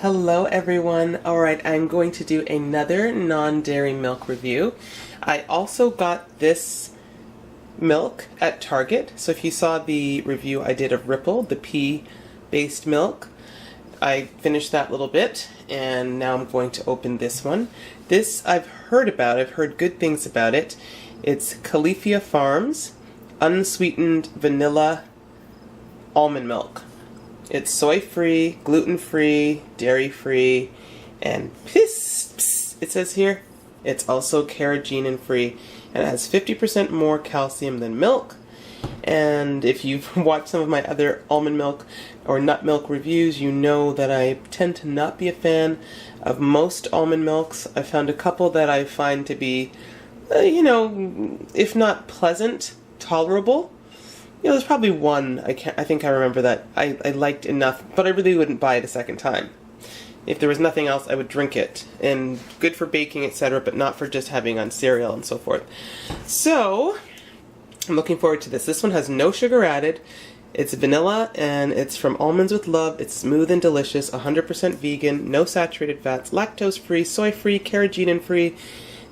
Hello everyone. Alright, I'm going to do another non-dairy milk review. I also got this milk at Target. So if you saw the review I did of Ripple, the pea-based milk, I finished that little bit and now I'm going to open this one. This I've heard about. I've heard good things about it. It's Califia Farms unsweetened vanilla almond milk. It's soy-free, gluten-free, dairy-free, and it says here, it's also carrageenan-free, and it has 50% more calcium than milk. And if you've watched some of my other almond milk or nut milk reviews, you know that I tend to not be a fan of most almond milks. I found a couple that I find to be, if not pleasant, tolerable. There's probably one, I think I remember that I liked enough, but I really wouldn't buy it a second time. If there was nothing else, I would drink it. And good for baking, etc., but not for just having on cereal and so forth. So, I'm looking forward to this. This one has no sugar added. It's vanilla, and it's from Almonds with Love. It's smooth and delicious, 100% vegan, no saturated fats, lactose-free, soy-free, carrageenan-free.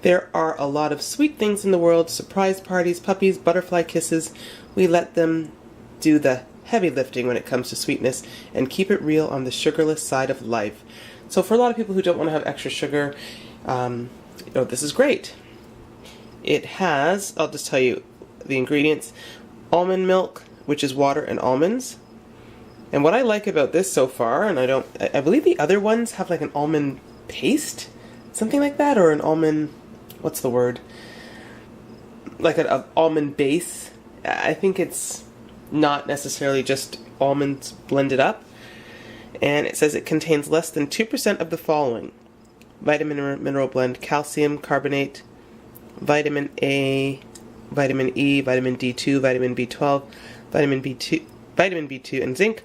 There are a lot of sweet things in the world, surprise parties, puppies, butterfly kisses. We let them do the heavy lifting when it comes to sweetness and keep it real on the sugarless side of life. So for a lot of people who don't want to have extra sugar, this is great. It has, I'll just tell you the ingredients, almond milk, which is water and almonds. And what I like about this so far, and I believe the other ones have like an almond paste, something like that, or an almond, what's the word? Like an almond base. I think it's not necessarily just almonds blended up. And it says it contains less than 2% of the following: vitamin mineral blend, calcium carbonate, vitamin A, vitamin E, vitamin D2, vitamin B12, vitamin B2, and zinc.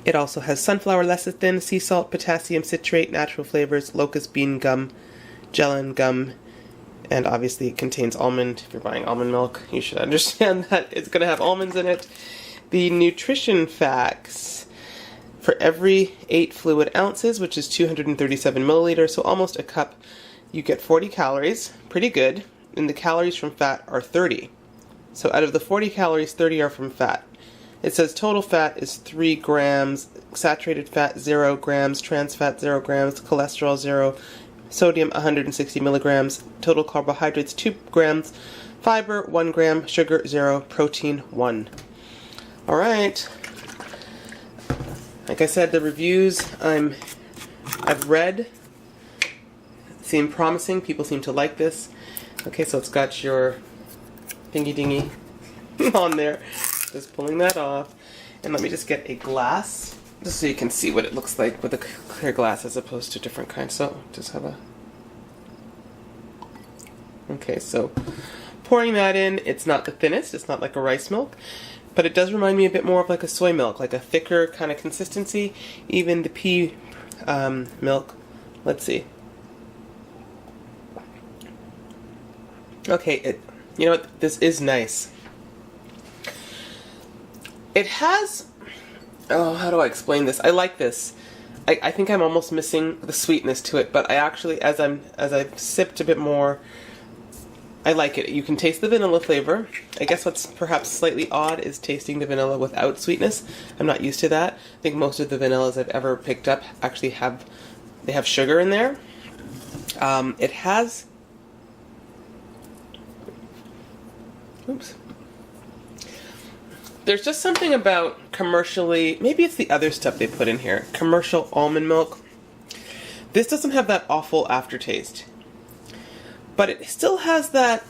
It also has sunflower lecithin, sea salt, potassium citrate, natural flavors, locust bean gum, gellan gum, and obviously it contains almond. If you're buying almond milk, you should understand that it's going to have almonds in it. The nutrition facts: for every 8 fluid ounces, which is 237 milliliters, so almost a cup, you get 40 calories. Pretty good. And the calories from fat are 30. So out of the 40 calories, 30 are from fat. It says total fat is 3 grams, saturated fat 0 grams, trans fat 0 grams, cholesterol 0, sodium 160 milligrams, total carbohydrates 2 grams, fiber 1 gram, sugar 0, protein 1. Alright. Like I said, the reviews I've read seem promising. People seem to like this. Okay, so it's got your thingy dingy on there. Just pulling that off. And let me just get a glass, just so you can see what it looks like with a clear glass as opposed to different kinds. So just have a... Okay, so pouring that in, it's not the thinnest, it's not like a rice milk, but it does remind me a bit more of like a soy milk, like a thicker kind of consistency. Even the pea milk, let's see. Okay, you know what, this is nice. It has, how do I explain this? I like this. I think I'm almost missing the sweetness to it, but I actually, as I've sipped a bit more, I like it. You can taste the vanilla flavor. I guess what's perhaps slightly odd is tasting the vanilla without sweetness. I'm not used to that. I think most of the vanillas I've ever picked up actually have sugar in there. It has, oops. There's just something about commercially, maybe it's the other stuff they put in here, commercial almond milk. This doesn't have that awful aftertaste. But it still has that,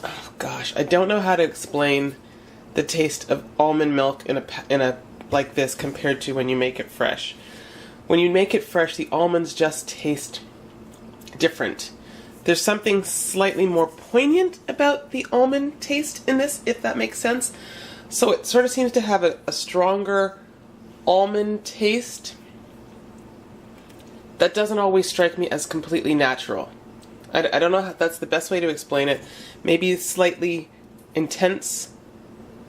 oh gosh, I don't know how to explain the taste of almond milk in a like this compared to when you make it fresh. When you make it fresh, the almonds just taste different. There's something slightly more poignant about the almond taste in this, if that makes sense. So it sort of seems to have a stronger almond taste that doesn't always strike me as completely natural. I don't know if that's the best way to explain it. Maybe slightly intense,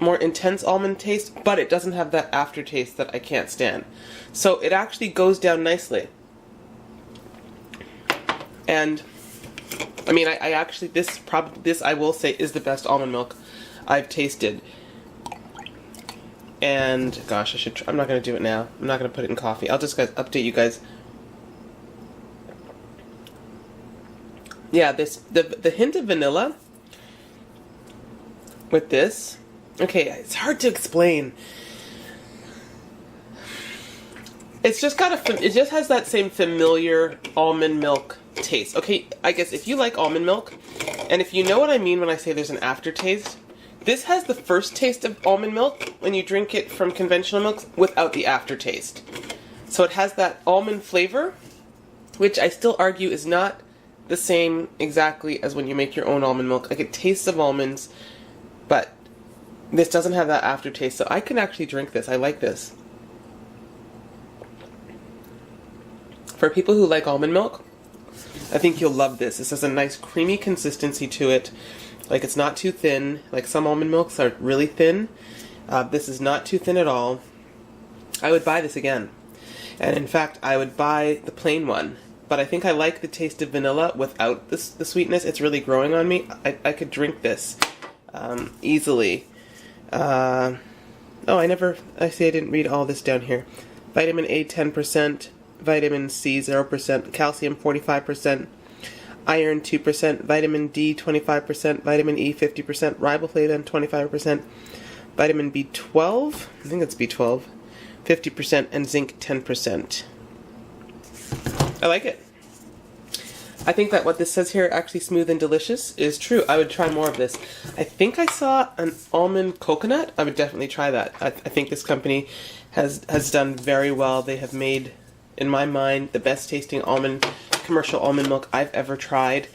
more intense almond taste, but it doesn't have that aftertaste that I can't stand. So it actually goes down nicely. And I mean, I actually, this I will say is the best almond milk I've tasted. And gosh, I'm not going to do it now. I'm not going to put it in coffee. I'll just update you guys. Yeah, the hint of vanilla with this. Okay, it's hard to explain. It's just it just has that same familiar almond milk taste. Okay, I guess if you like almond milk, and if you know what I mean when I say there's an aftertaste, this has the first taste of almond milk when you drink it from conventional milks without the aftertaste. So it has that almond flavor, which I still argue is not the same exactly as when you make your own almond milk. Like, it tastes of almonds, but this doesn't have that aftertaste. So I can actually drink this. I like this. For people who like almond milk, I think you'll love this. This has a nice creamy consistency to it. Like, it's not too thin. Like, some almond milks are really thin. This is not too thin at all. I would buy this again. And in fact, I would buy the plain one. But I think I like the taste of vanilla without the sweetness. It's really growing on me. I could drink this easily. I see I didn't read all this down here. Vitamin A 10%, vitamin C 0%, calcium 45%, iron 2%, vitamin D 25%, vitamin E 50%, riboflavin 25%, vitamin B12, I think it's B12, 50%, and zinc 10%. I like it. I think that what this says here, actually smooth and delicious, is true. I would try more of this. I think I saw an almond coconut. I would definitely try that. I think this company has done very well. They have made, in my mind, the best tasting commercial almond milk I've ever tried.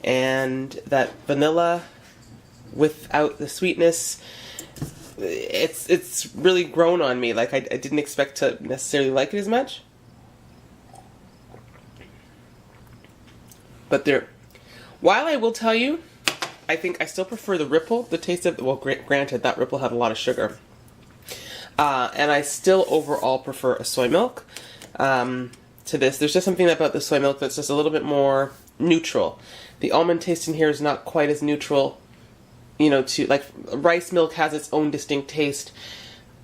And that vanilla without the sweetness, it's really grown on me. Like, I didn't expect to necessarily like it as much. But while I will tell you, I think I still prefer the Ripple, the taste of, well, granted, that Ripple had a lot of sugar. And I still overall prefer a soy milk to this. There's just something about the soy milk that's just a little bit more neutral. The almond taste in here is not quite as neutral, you know, like rice milk has its own distinct taste.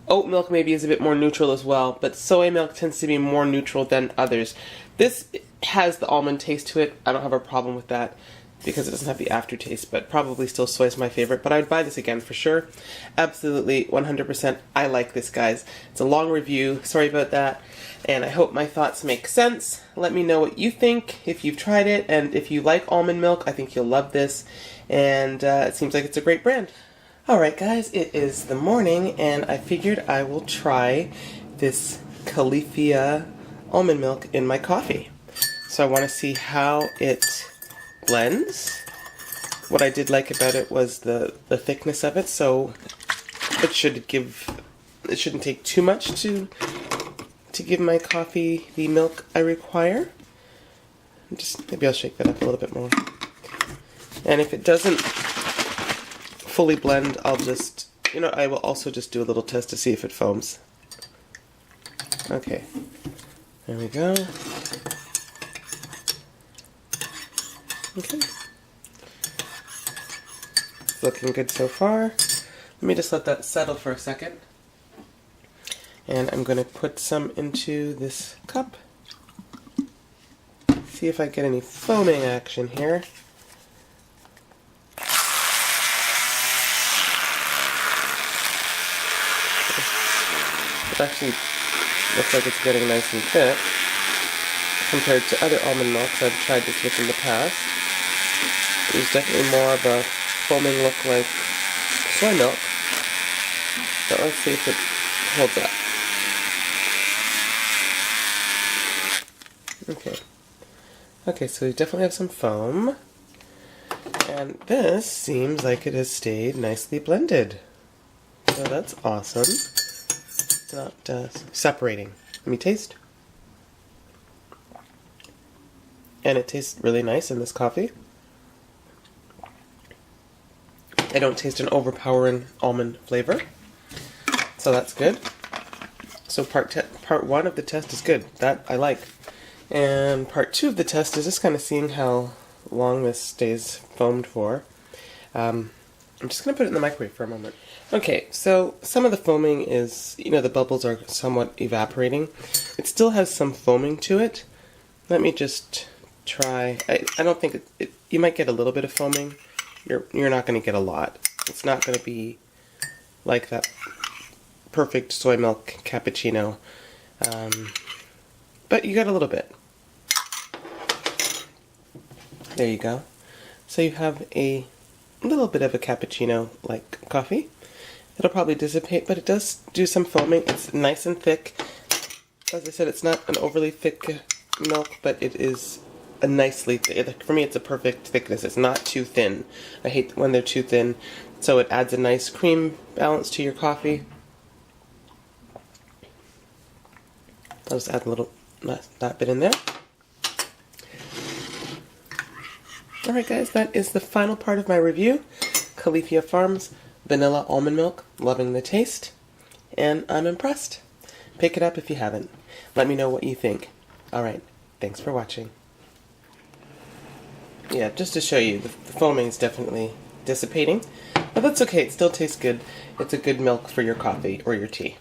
Oat milk maybe is a bit more neutral as well, but soy milk tends to be more neutral than others. This has the almond taste to it. I don't have a problem with that because it doesn't have the aftertaste, but probably still soy is my favorite. But I would buy this again for sure. Absolutely, 100%. I like this, guys. It's a long review. Sorry about that. And I hope my thoughts make sense. Let me know what you think if you've tried it. And if you like almond milk, I think you'll love this. And it seems like it's a great brand. Alright guys, it is the morning and I figured I will try this Califia almond milk in my coffee. So I want to see how it blends. What I did like about it was the thickness of it, so it shouldn't take too much to give my coffee the milk I require. Maybe I'll shake that up a little bit more. And if it doesn't fully blend, I'll just, I will also just do a little test to see if it foams. Okay, there we go. Okay, it's looking good so far. Let me just let that settle for a second. And I'm going to put some into this cup. See if I get any foaming action here. It actually looks like it's getting nice and thick compared to other almond milks I've tried this with in the past. There's definitely more of a foaming look like soy milk. So let's see if it holds up. Okay, so we definitely have some foam. And this seems like it has stayed nicely blended. So that's awesome. It's not separating. Let me taste. And it tastes really nice in this coffee. don't taste an overpowering almond flavor, so that's good. So part 1 of the test is good. That I like. And part 2 of the test is just kind of seeing how long this stays foamed for. I'm just going to put it in the microwave for a moment. Okay, so some of the foaming is, the bubbles are somewhat evaporating. It still has some foaming to it. Let me just try. I don't think you might get a little bit of foaming. You're not going to get a lot. It's not going to be like that perfect soy milk cappuccino, but you got a little bit. There you go. So you have a little bit of a cappuccino-like coffee. It'll probably dissipate, but it does do some foaming. It's nice and thick. As I said, it's not an overly thick milk, but it is a nicely thick. For me, it's a perfect thickness. It's not too thin. I hate when they're too thin, so it adds a nice cream balance to your coffee. I'll just add a little that bit in there. Alright guys, that is the final part of my review. Califia Farms Vanilla Almond Milk. Loving the taste. And I'm impressed. Pick it up if you haven't. Let me know what you think. Alright, thanks for watching. Yeah, just to show you, the foaming is definitely dissipating. But that's okay, it still tastes good. It's a good milk for your coffee or your tea.